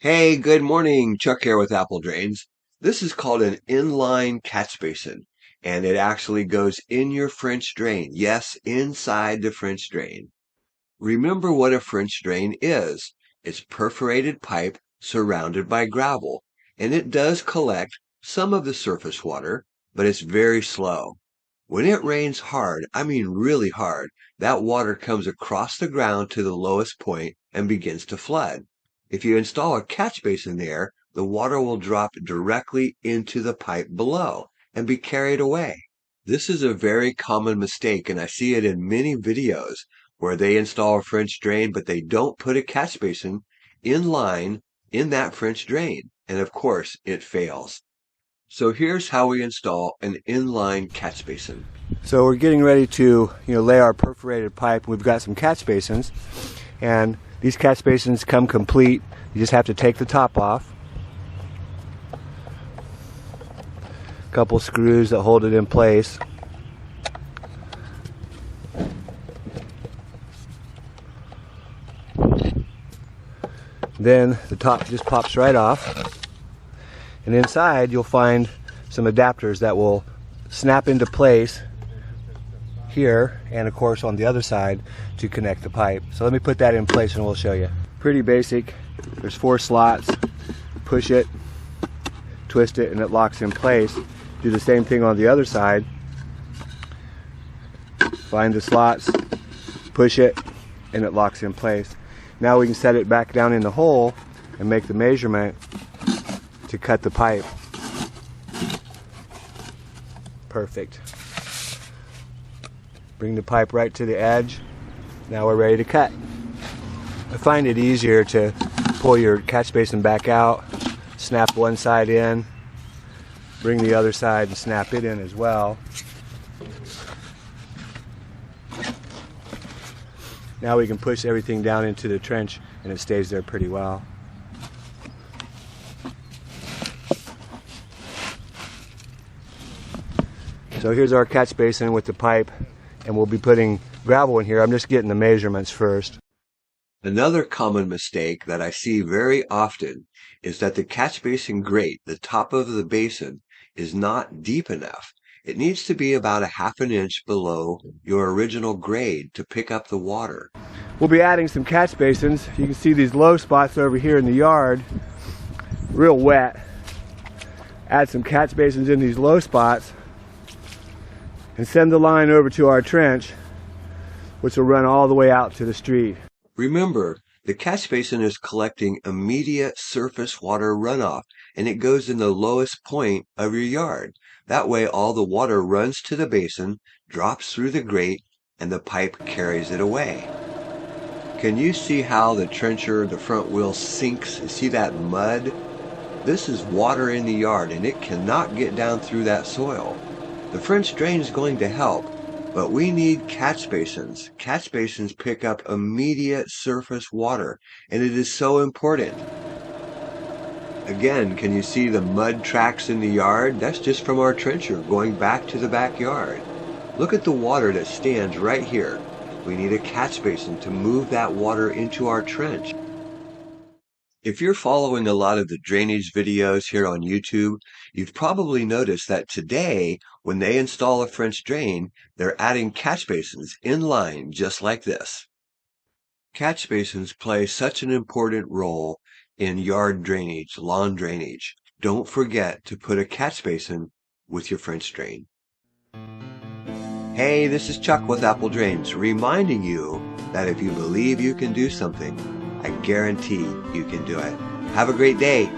Hey, good morning. Chuck here with Apple Drains. This is called an inline catch basin, and it actually goes in your French drain. Yes, inside the French drain. Remember what a French drain is. It's perforated pipe surrounded by gravel, and it does collect some of the surface water, but it's very slow. When it rains hard, I mean really hard, that water comes across the ground to the lowest point and begins to flood. If you install a catch basin there, the water will drop directly into the pipe below and be carried away. This is a very common mistake, and I see it in many videos where they install a French drain, but they don't put a catch basin in line in that French drain, and of course it fails. So here's how we install an inline catch basin. So we're getting ready to lay our perforated pipe. We've got some catch basins, and these catch basins come complete. You just have to take the top off. A couple screws that hold it in place. Then the top just pops right off. And inside you'll find some adapters that will snap into place here and of course on the other side to connect the pipe. So let me put that in place and we'll show you. Pretty basic. There's 4 slots. Push it, twist it, and it locks in place. Do the same thing on the other side. Find the slots, push it, and it locks in place. Now we can set it back down in the hole and make the measurement to cut the pipe. Perfect. Bring the pipe right to the edge. Now we're ready to cut. I find it easier to pull your catch basin back out, snap one side in, bring the other side and snap it in as well. Now we can push everything down into the trench and it stays there pretty well. So here's our catch basin with the pipe, and we'll be putting gravel in here. I'm just getting the measurements first. Another common mistake that I see very often is that the catch basin grate, the top of the basin, is not deep enough. It needs to be about 1/2 inch below your original grade to pick up the water. We'll be adding some catch basins. You can see these low spots over here in the yard, real wet. Add some catch basins in these low spots and send the line over to our trench, which will run all the way out to the street. Remember, the catch basin is collecting immediate surface water runoff, and it goes in the lowest point of your yard. That way all the water runs to the basin, drops through the grate, and the pipe carries it away. Can you see how the trencher, the front wheel sinks? See that mud? This is water in the yard, and it cannot get down through that soil. The French drain is going to help, but we need catch basins. Catch basins pick up immediate surface water, and it is so important. Again, can you see the mud tracks in the yard? That's just from our trencher going back to the backyard. Look at the water that stands right here. We need a catch basin to move that water into our trench. If you're following a lot of the drainage videos here on YouTube, you've probably noticed that today, when they install a French drain, they're adding catch basins in line just like this. Catch basins play such an important role in yard drainage, lawn drainage. Don't forget to put a catch basin with your French drain. Hey, this is Chuck with Apple Drains, reminding you that if you believe you can do something, I guarantee you can do it. Have a great day.